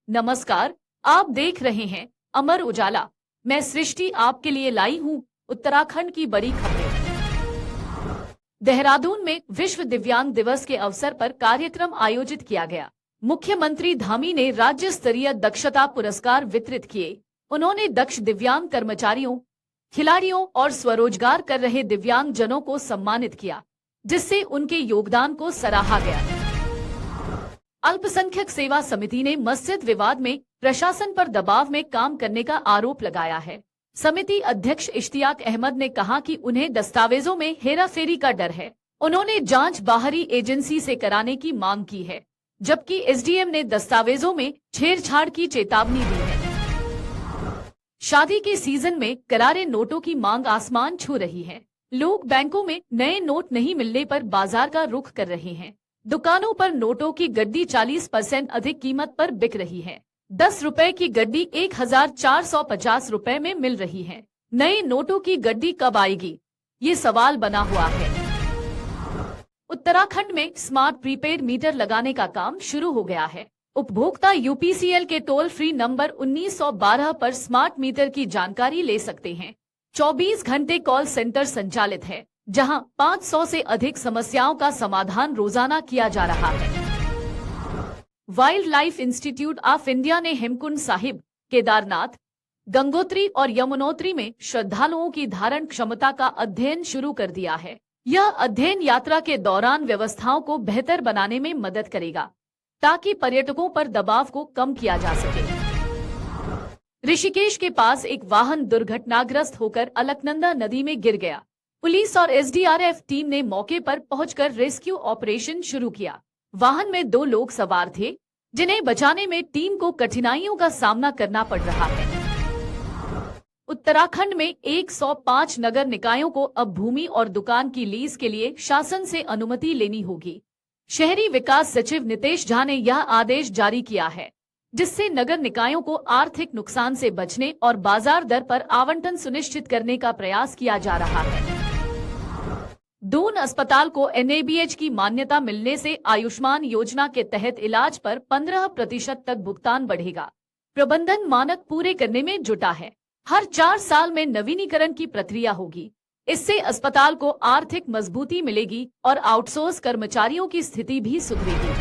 नमस्कार, आप देख रहे हैं अमर उजाला। मैं सृष्टि आपके लिए लाई हूँ उत्तराखंड की बड़ी खबरें। देहरादून में विश्व दिव्यांग दिवस के अवसर पर कार्यक्रम आयोजित किया गया। मुख्यमंत्री धामी ने राज्य स्तरीय दक्षता पुरस्कार वितरित किए। उन्होंने दक्ष दिव्यांग कर्मचारियों, खिलाड़ियों और स्वरोजगार कर रहे दिव्यांग जनों को सम्मानित किया, जिससे उनके योगदान को सराहा गया। अल्पसंख्यक सेवा समिति ने मस्जिद विवाद में प्रशासन पर दबाव में काम करने का आरोप लगाया है। समिति अध्यक्ष इश्तियाक अहमद ने कहा कि उन्हें दस्तावेजों में हेराफेरी का डर है। उन्होंने जांच बाहरी एजेंसी से कराने की मांग की है, जबकि एसडीएम ने दस्तावेजों में छेड़छाड़ की चेतावनी दी है। शादी के सीजन में करारे नोटों की मांग आसमान छू रही है। लोग बैंकों में नए नोट नहीं मिलने पर बाजार का रुख कर रहे हैं। दुकानों पर नोटों की गड्डी 40% अधिक कीमत पर बिक रही है। 10 रुपए की गड्डी 1450 रुपए में मिल रही है। नए नोटों की गड्डी कब आएगी, ये सवाल बना हुआ है। उत्तराखंड में स्मार्ट प्रीपेड मीटर लगाने का काम शुरू हो गया है। उपभोक्ता यूपीसीएल के टोल फ्री नंबर 1912 पर स्मार्ट मीटर की जानकारी ले सकते हैं। 24 घंटे कॉल सेंटर संचालित है, जहां 500 से अधिक समस्याओं का समाधान रोजाना किया जा रहा है। Wild life institute of India ने हेमकुंड साहिब, केदारनाथ, गंगोत्री और यमुनोत्री में श्रद्धालुओं की धारण क्षमता का अध्ययन शुरू कर दिया है। यह अध्ययन यात्रा के दौरान व्यवस्थाओं को बेहतर बनाने में मदद करेगा, ताकि पर्यटकों पर दबाव को कम किया जा सके। ऋषिकेश के पास एक वाहन दुर्घटनाग्रस्त होकर अलकनंदा नदी में गिर गया। पुलिस और एसडीआरएफ टीम ने मौके पर पहुंचकर रेस्क्यू ऑपरेशन शुरू किया। वाहन में 2 लोग सवार थे, जिन्हें बचाने में टीम को कठिनाइयों का सामना करना पड़ रहा है। उत्तराखंड में 105 नगर निकायों को अब भूमि और दुकान की लीज के लिए शासन से अनुमति लेनी होगी। शहरी विकास सचिव नितेश झा ने यह आदेश जारी किया है, जिससे नगर निकायों को आर्थिक नुकसान से बचने और बाजार दर पर आवंटन सुनिश्चित करने का प्रयास किया जा रहा है। दून अस्पताल को एनएबीएच की मान्यता मिलने से आयुष्मान योजना के तहत इलाज पर 15% तक भुगतान बढ़ेगा। प्रबंधन मानक पूरे करने में जुटा है। हर 4 साल में नवीनीकरण की प्रक्रिया होगी। इससे अस्पताल को आर्थिक मजबूती मिलेगी और आउटसोर्स कर्मचारियों की स्थिति भी सुधरेगी।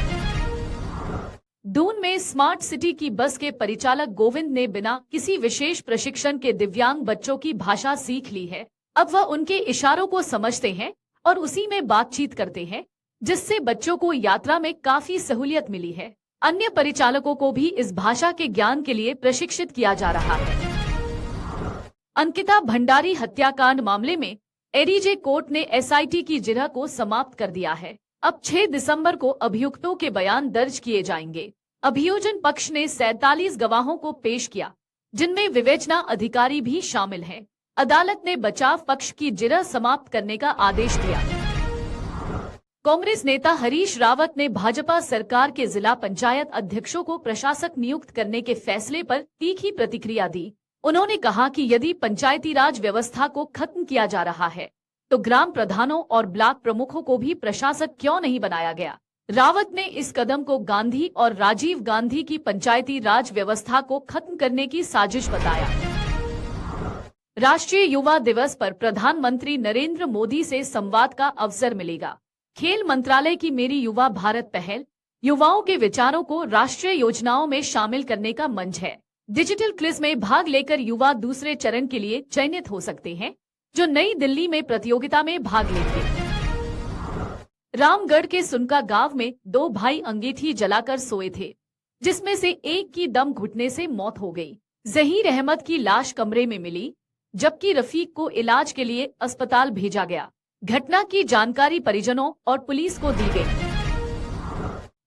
दून में स्मार्ट सिटी की बस के परिचालक गोविंद ने बिना किसी विशेष प्रशिक्षण के दिव्यांग बच्चों की भाषा सीख ली है। अब वह उनके इशारों को समझते हैं और उसी में बातचीत करते हैं, जिससे बच्चों को यात्रा में काफी सहूलियत मिली है। अन्य परिचालकों को भी इस भाषा के ज्ञान के लिए प्रशिक्षित किया जा रहा है। अंकिता भंडारी हत्याकांड मामले में एडीजे कोर्ट ने एसआईटी की जिरह को समाप्त कर दिया है। अब 6 दिसंबर को अभियुक्तों के बयान दर्ज किए जाएंगे। अभियोजन पक्ष ने 47 गवाहों को पेश किया, जिनमें विवेचना अधिकारी भी शामिल हैं। अदालत ने बचाव पक्ष की जिरह समाप्त करने का आदेश दिया। कांग्रेस नेता हरीश रावत ने भाजपा सरकार के जिला पंचायत अध्यक्षों को प्रशासक नियुक्त करने के फैसले पर तीखी प्रतिक्रिया दी। उन्होंने कहा कि यदि पंचायती राज व्यवस्था को खत्म किया जा रहा है, तो ग्राम प्रधानों और ब्लॉक प्रमुखों को भी प्रशासक क्यों नहीं बनाया गया। रावत ने इस कदम को गांधी और राजीव गांधी की पंचायती राज व्यवस्था को खत्म करने की साजिश बताया। राष्ट्रीय युवा दिवस पर प्रधानमंत्री नरेंद्र मोदी से संवाद का अवसर मिलेगा। खेल मंत्रालय की मेरी युवा भारत पहल युवाओं के विचारों को राष्ट्रीय योजनाओं में शामिल करने का मंच है। डिजिटल क्विज में भाग लेकर युवा दूसरे चरण के लिए चयनित हो सकते हैं, जो नई दिल्ली में प्रतियोगिता में भाग लेंगे। रामगढ़ के सुनका गांव में 2 भाई अंगीठी जलाकर सोए थे, जिसमें से एक की दम घुटने से मौत हो गई। जहीर अहमद की लाश कमरे में मिली, जबकि रफीक को इलाज के लिए अस्पताल भेजा गया। घटना की जानकारी परिजनों और पुलिस को दी गई।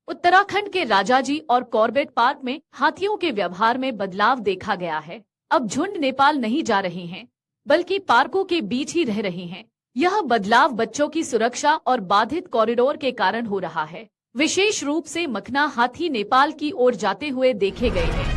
उत्तराखंड के राजाजी और कॉर्बेट पार्क में हाथियों के व्यवहार में बदलाव देखा गया है। अब झुंड नेपाल नहीं जा रहे हैं, बल्कि पार्कों के बीच ही रह रहे हैं। यह बदलाव बच्चों की सुरक्षा और बाधित कॉरिडोर के कारण हो रहा है। विशेष रूप से मखना हाथी नेपाल की ओर जाते हुए देखे गए हैं।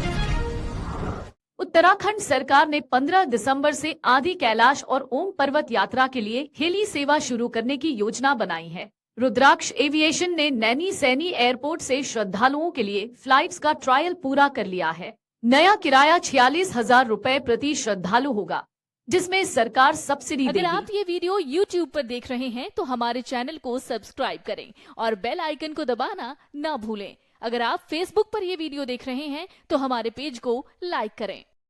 उत्तराखंड सरकार ने 15 दिसंबर से आदि कैलाश और ओम पर्वत यात्रा के लिए हेली सेवा शुरू करने की योजना बनाई है। रुद्राक्ष एविएशन ने नैनी सैनी एयरपोर्ट से श्रद्धालुओं के लिए फ्लाइट्स का ट्रायल पूरा कर लिया है। नया किराया 46,000 रुपए प्रति श्रद्धालु होगा, जिसमें सरकार सब्सिडी देगी। अगर आप ये वीडियो YouTube पर देख रहे हैं तो हमारे चैनल को सब्सक्राइब करें और बेल आइकन को दबाना ना भूलें। अगर आप Facebook पर ये वीडियो देख रहे हैं तो हमारे पेज को लाइक करें।